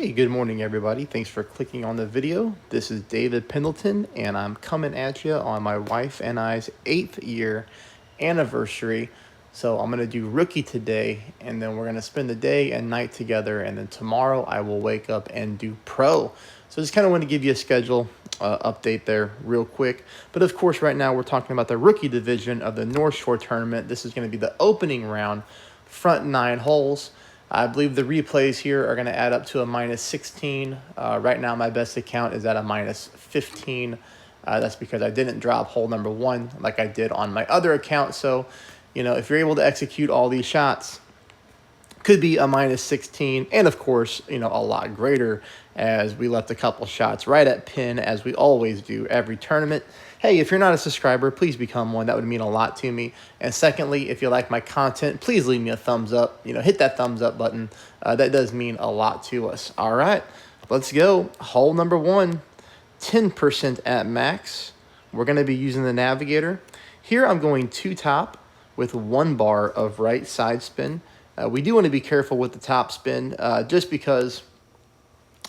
Hey, good morning, everybody. Thanks for clicking on the video. This is David Pendleton, and I'm coming at you on my wife and I's 8th year anniversary. So I'm going to do rookie today, and then we're going to spend the day and night together, and then tomorrow I will wake up and do pro. So just kind of want to give you a schedule update there real quick. But of course, right now we're talking about the rookie division of the NorthShore tournament. This is going to be the opening round, front 9 holes. I believe the replays here are going to add up to a minus 16. Right now, my best account is at a minus 15. That's because I didn't drop hole number 1 like I did on my other account. So, if you're able to execute all these shots, could be a minus 16. And of course, a lot greater as we left a couple shots right at pin, as we always do every tournament. Hey, if you're not a subscriber, please become one. That would mean a lot to me. And secondly, if you like my content, please leave me a thumbs up. Hit that thumbs up button. That does mean a lot to us. All right, let's go. Hole number 1, 10% at max. We're going to be using the navigator. Here I'm going 2 top with 1 bar of right side spin. We do want to be careful with the top spin just because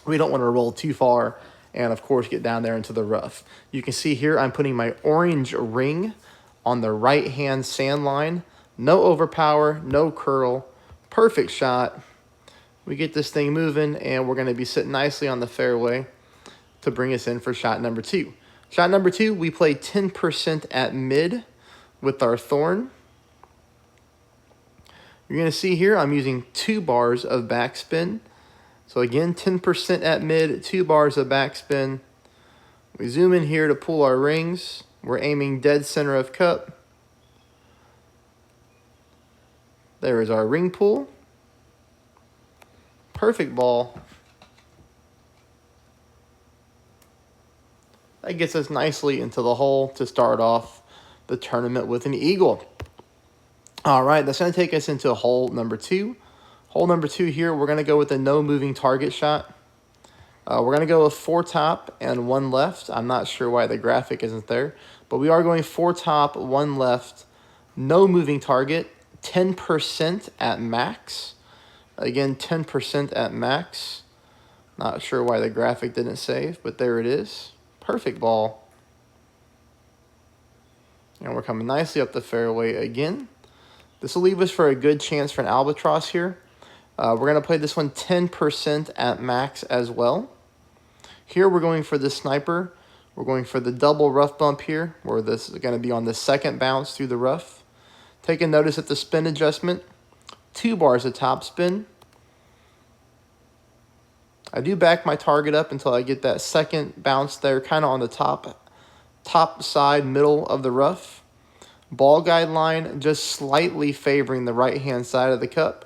we don't want to roll too far and, of course, get down there into the rough. You can see here I'm putting my orange ring on the right-hand sand line. No overpower, no curl, perfect shot. We get this thing moving, and we're going to be sitting nicely on the fairway to bring us in for shot number 2. Shot number 2, we play 10% at mid with our thorn. You're going to see here I'm using 2 bars of backspin. So again, 10% at mid, 2 bars of backspin. We zoom in here to pull our rings. We're aiming dead center of cup. There is our ring pull. Perfect ball. That gets us nicely into the hole to start off the tournament with an eagle. All right, that's going to take us into hole number 2. Hole number 2 here, we're going to go with a no moving target shot. We're going to go with 4 top and 1 left. I'm not sure why the graphic isn't there, but we are going 4 top, 1 left, no moving target, 10% at max. Again, 10% at max. Not sure why the graphic didn't save, but there it is. Perfect ball. And we're coming nicely up the fairway again. This will leave us for a good chance for an albatross here. We're going to play this one 10% at max as well. Here we're going for the sniper. We're going for the double rough bump here, where this is going to be on the second bounce through the rough. Take a notice at the spin adjustment. 2 bars of top spin. I do back my target up until I get that second bounce there, kind of on the top side, middle of the rough. Ball guide line just slightly favoring the right-hand side of the cup.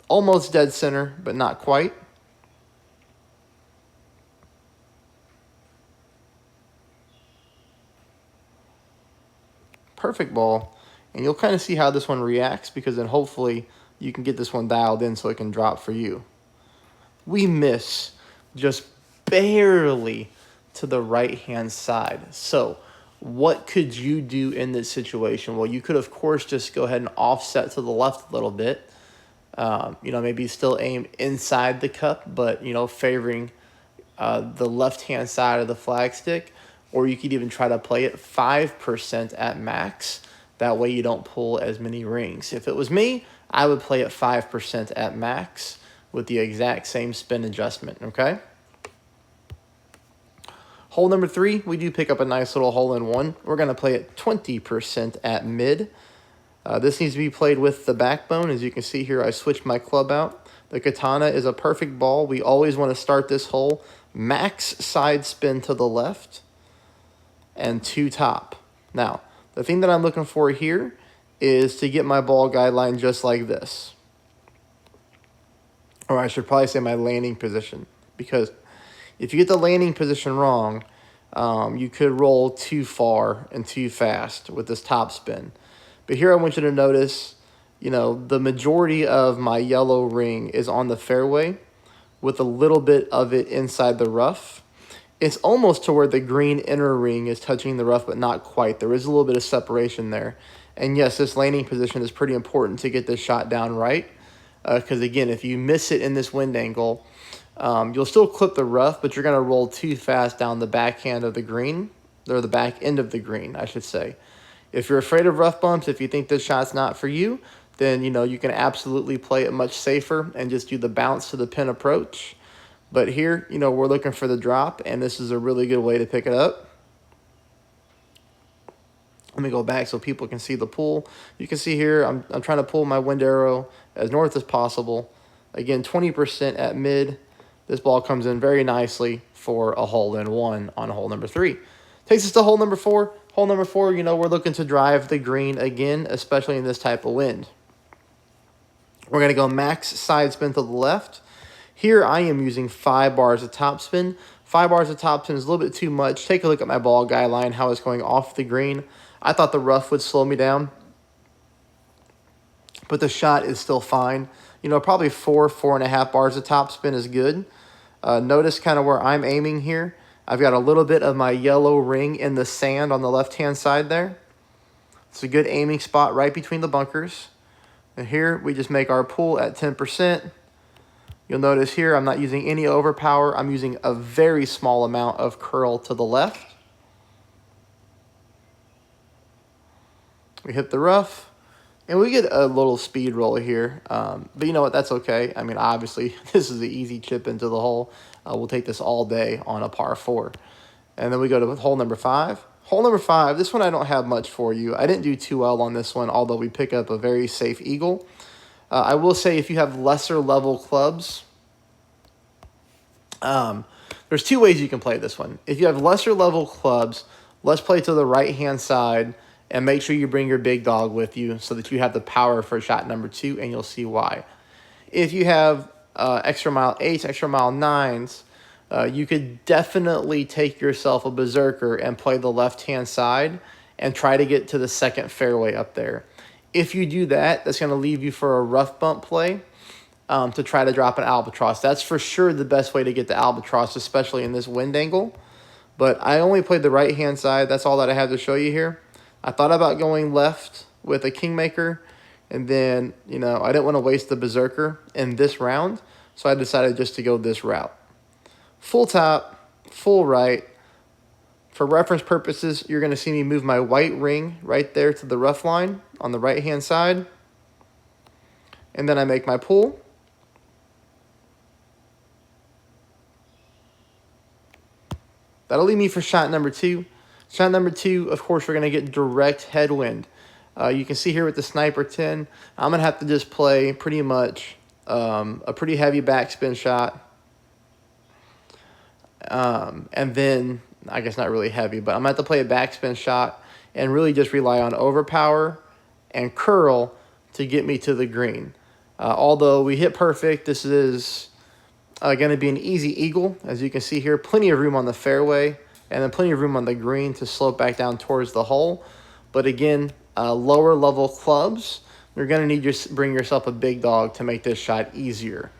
Almost dead center, but not quite. Perfect ball. And you'll kind of see how this one reacts, because then hopefully you can get this one dialed in so it can drop for you. We miss just barely to the right-hand side. So what could you do in this situation? Well, you could, of course, just go ahead and offset to the left a little bit. Maybe still aim inside the cup, but, favoring the left-hand side of the flagstick. Or you could even try to play it 5% at max. That way you don't pull as many rings. If it was me, I would play it 5% at max with the exact same spin adjustment, okay? Hole number 3, we do pick up a nice little hole-in-one. We're going to play it 20% at mid. This needs to be played with the backbone. As you can see here, I switched my club out. The katana is a perfect ball. We always want to start this hole max side spin to the left and 2 top. Now, the thing that I'm looking for here is to get my ball guideline just like this. Or I should probably say my landing position, because if you get the landing position wrong, you could roll too far and too fast with this top spin. But here I want you to notice, the majority of my yellow ring is on the fairway with a little bit of it inside the rough. It's almost to where the green inner ring is touching the rough, but not quite. There is a little bit of separation there. And yes, this landing position is pretty important to get this shot down right. Because again, if you miss it in this wind angle, you'll still clip the rough, but you're going to roll too fast down the backhand of the green, or the back end of the green, I should say. If you're afraid of rough bumps, if you think this shot's not for you, then you can absolutely play it much safer and just do the bounce to the pin approach. But here, we're looking for the drop, and this is a really good way to pick it up. Let me go back so people can see the pull. You can see here, I'm trying to pull my wind arrow as north as possible. Again, 20% at mid. This ball comes in very nicely for a hole-in-one on hole number 3. Takes us to hole number 4. Hole number 4, we're looking to drive the green again, especially in this type of wind. We're going to go max side spin to the left. Here I am using 5 bars of topspin. 5 bars of topspin is a little bit too much. Take a look at my ball guideline, how it's going off the green. I thought the rough would slow me down, but the shot is still fine. Probably 4.5 bars of topspin is good. Notice kind of where I'm aiming here. I've got a little bit of my yellow ring in the sand on the left-hand side there. It's a good aiming spot right between the bunkers. And here we just make our pull at 10%. You'll notice here I'm not using any overpower. I'm using a very small amount of curl to the left. We hit the rough, and we get a little speed roll here. But you know what? That's okay. I mean, obviously, this is an easy chip into the hole. We'll take this all day on a par 4. And then we go to hole number 5. Hole number 5, this one I don't have much for you. I didn't do too well on this one, although we pick up a very safe eagle. I will say if you have lesser level clubs, there's 2 ways you can play this one. If you have lesser level clubs, let's play to the right-hand side, and make sure you bring your big dog with you so that you have the power for shot number 2, and you'll see why. If you have extra mile 8s, extra mile 9s, you could definitely take yourself a berserker and play the left-hand side and try to get to the second fairway up there. If you do that, that's going to leave you for a rough bump play to try to drop an albatross. That's for sure the best way to get the albatross, especially in this wind angle. But I only played the right-hand side. That's all that I have to show you here. I thought about going left with a kingmaker, and then, I didn't want to waste the berserker in this round, so I decided just to go this route. Full top, full right. For reference purposes, you're going to see me move my white ring right there to the rough line on the right-hand side, and then I make my pull. That'll leave me for shot number 2. Shot number 2, of course, we're going to get direct headwind. You can see here with the Sniper 10, I'm going to have to just play pretty much a pretty heavy backspin shot. And then, I guess not really heavy, but I'm going to have to play a backspin shot and really just rely on overpower and curl to get me to the green. Although we hit perfect, this is going to be an easy eagle. As you can see here, plenty of room on the fairway, and then plenty of room on the green to slope back down towards the hole. But again, lower level clubs, you're going to need to bring yourself a big dog to make this shot easier.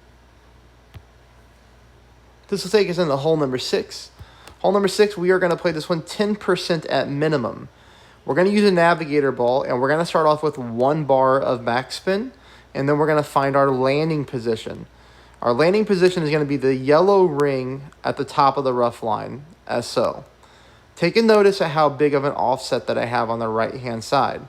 This will take us into hole number 6. Hole number 6, we are going to play this one 10% at minimum. We're going to use a navigator ball, and we're going to start off with 1 bar of backspin, and then we're going to find our landing position. Our landing position is going to be the yellow ring at the top of the rough line, as so. Take a notice at how big of an offset that I have on the right-hand side.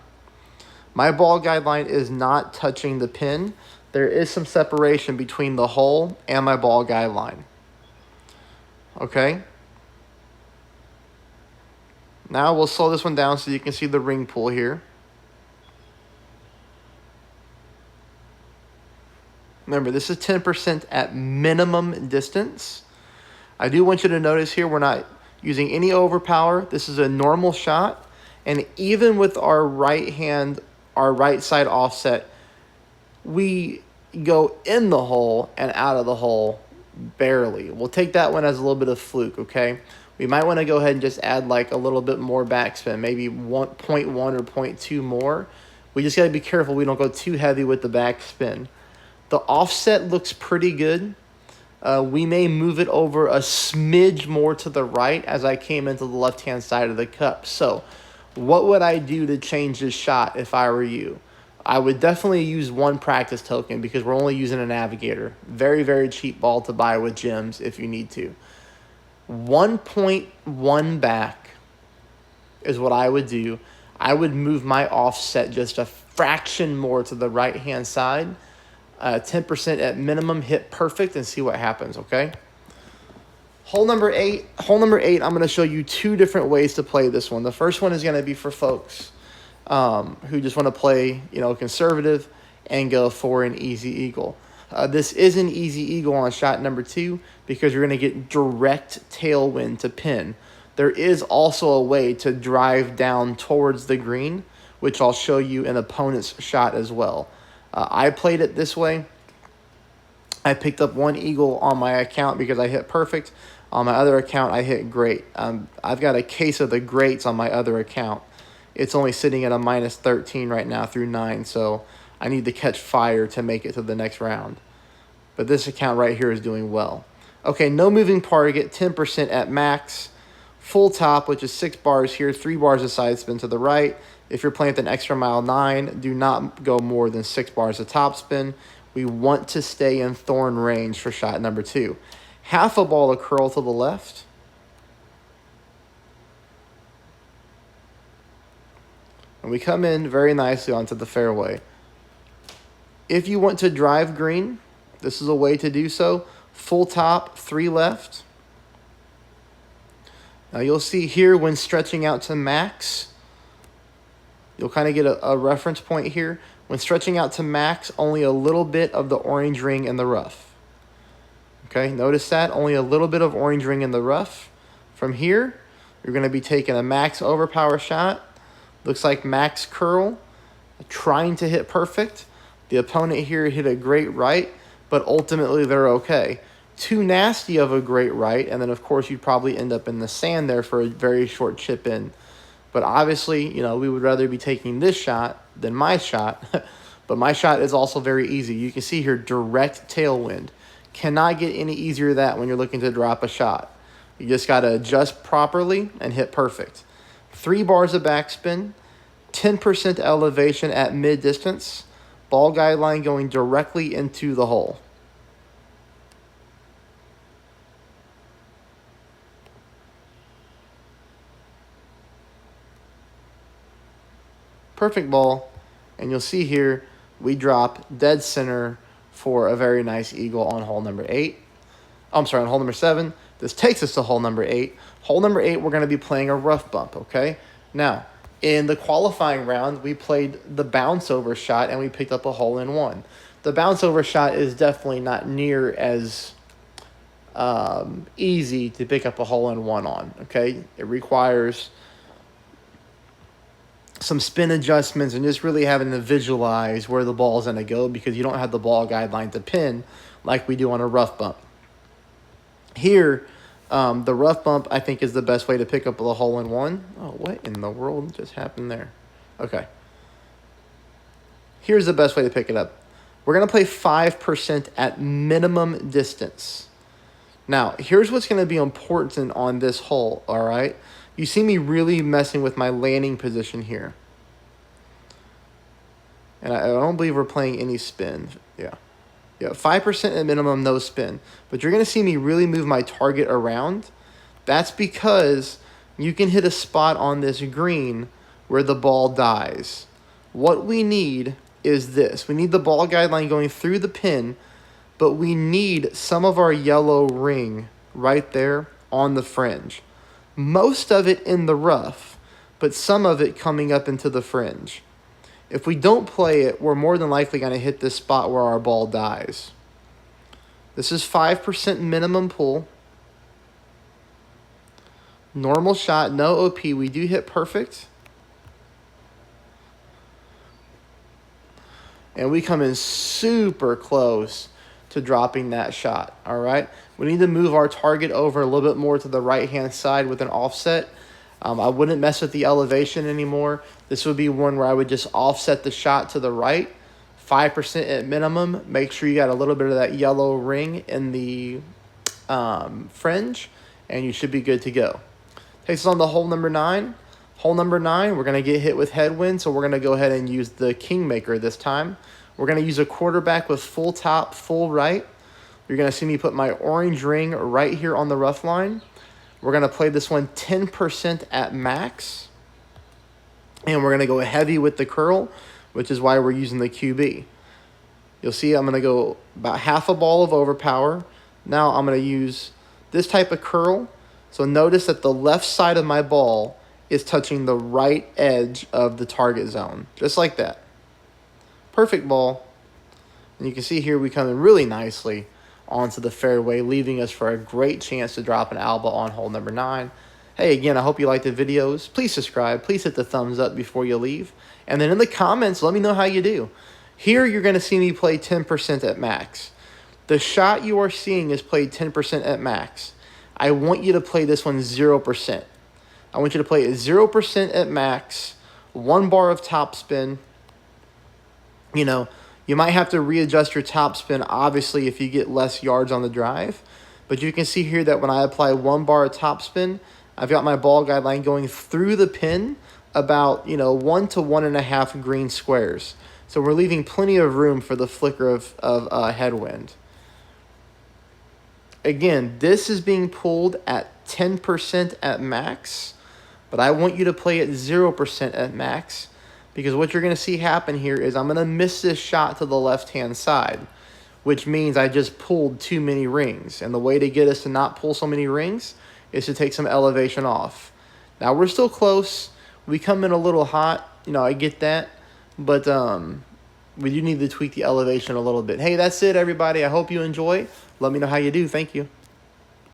My ball guideline is not touching the pin. There is some separation between the hole and my ball guideline. Okay? Now we'll slow this one down so you can see the ring pull here. Remember, this is 10% at minimum distance. I do want you to notice here we're not using any overpower. This is a normal shot. And even with our right side offset, we go in the hole and out of the hole barely. We'll take that one as a little bit of fluke, okay? We might want to go ahead and just add like a little bit more backspin, maybe 1.1 or 0.2 more. We just got to be careful we don't go too heavy with the backspin. The offset looks pretty good. We may move it over a smidge more to the right as I came into the left-hand side of the cup. So what would I do to change this shot if I were you? I would definitely use one practice token because we're only using a navigator. Very, very cheap ball to buy with gems if you need to. 1.1 back is what I would do. I would move my offset just a fraction more to the right-hand side. 10% at minimum, hit perfect, and see what happens, okay? Hole number 8, I'm going to show you 2 different ways to play this one. The first one is going to be for folks who just want to play, conservative and go for an easy eagle. This is an easy eagle on shot number 2 because you're going to get direct tailwind to pin. There is also a way to drive down towards the green, which I'll show you an opponent's shot as well. I played it this way. I picked up 1 eagle on my account because I hit perfect. On my other account, I hit great. I've got a case of the greats on my other account. It's only sitting at a minus 13 right now through 9, so I need to catch fire to make it to the next round. But this account right here is doing well. Okay, no moving target, 10% at max. Full top, which is 6 bars here, 3 bars of side spin to the right. If you're playing with an extra mile 9, do not go more than 6 bars of top spin. We want to stay in thorn range for shot number 2. Half a ball of curl to the left. And we come in very nicely onto the fairway. If you want to drive green, this is a way to do so. Full top, 3 left. Now you'll see here when stretching out to max, you'll kind of get a reference point here. When stretching out to max, only a little bit of the orange ring in the rough. Okay, notice that, only a little bit of orange ring in the rough. From here, you're going to be taking a max overpower shot. Looks like max curl, trying to hit perfect. The opponent here hit a great right, but ultimately they're okay. Too nasty of a great right, and then of course you'd probably end up in the sand there for a very short chip in. But obviously, we would rather be taking this shot than my shot. But my shot is also very easy. You can see here, direct tailwind. Cannot get any easier than that when you're looking to drop a shot. You just got to adjust properly and hit perfect. 3 bars of backspin, 10% elevation at mid-distance, ball guideline going directly into the hole. Perfect ball, and you'll see here we drop dead center for a very nice eagle on hole number 8. On hole number 7. This takes us to hole number 8. Hole number 8, we're going to be playing a rough bump, okay? Now, in the qualifying round, we played the bounce over shot and we picked up a hole in 1. The bounce over shot is definitely not near as easy to pick up a hole in 1 on, okay? It requires some spin adjustments and just really having to visualize where the ball is going to go because you don't have the ball guideline to pin like we do on a rough bump. Here, the rough bump, I think, is the best way to pick up the hole in 1. Oh, what in the world just happened there? Okay. Here's the best way to pick it up. We're going to play 5% at minimum distance. Now, here's what's going to be important on this hole, all right? You see me really messing with my landing position here. And I don't believe we're playing any spin. Yeah, 5% at minimum, no spin. But you're going to see me really move my target around. That's because you can hit a spot on this green where the ball dies. What we need is this. We need the ball guideline going through the pin, but we need some of our yellow ring right there on the fringe. Most of it in the rough, but some of it coming up into the fringe. If we don't play it, we're more than likely going to hit this spot where our ball dies. This is 5% minimum pull. Normal shot, no OP. We do hit perfect. And we come in super close to dropping that shot, all right? We need to move our target over a little bit more to the right-hand side with an offset. I wouldn't mess with the elevation anymore. This would be one where I would just offset the shot to the right, 5% at minimum. Make sure you got a little bit of that yellow ring in the fringe, and you should be good to go. Takes us on to hole number 9. Hole Hole number 9, we're going to get hit with headwind, so we're going to go ahead and use the Kingmaker this time. We're going to use a quarterback with full top, full right. You're going to see me put my orange ring right here on the rough line. We're going to play this one 10% at max. And we're going to go heavy with the curl, which is why we're using the QB. You'll see I'm going to go about half a ball of overpower. Now I'm going to use this type of curl. So notice that the left side of my ball is touching the right edge of the target zone. Just like that. Perfect ball. And you can see here we come in really nicely onto the fairway, leaving us for a great chance to drop an alba on hole number 9. Hey, again, I hope you like the videos. Please subscribe. Please hit the thumbs up before you leave. And then in the comments, let me know how you do. Here, you're going to see me play 10% at max. The shot you are seeing is played 10% at max. I want you to play this one 0%. I want you to play it 0% at max, 1 bar of topspin. You know, you might have to readjust your topspin, obviously, if you get less yards on the drive. But you can see here that when I apply 1 bar of topspin, I've got my ball guideline going through the pin about, 1 to 1.5 green squares. So we're leaving plenty of room for the flicker of headwind. Again, this is being pulled at 10% at max, but I want you to play it 0% at max, because what you're going to see happen here is I'm going to miss this shot to the left-hand side, which means I just pulled too many rings. And the way to get us to not pull so many rings is to take some elevation off. Now, we're still close. We come in a little hot. I get that. But we do need to tweak the elevation a little bit. Hey, that's it, everybody. I hope you enjoy. Let me know how you do. Thank you.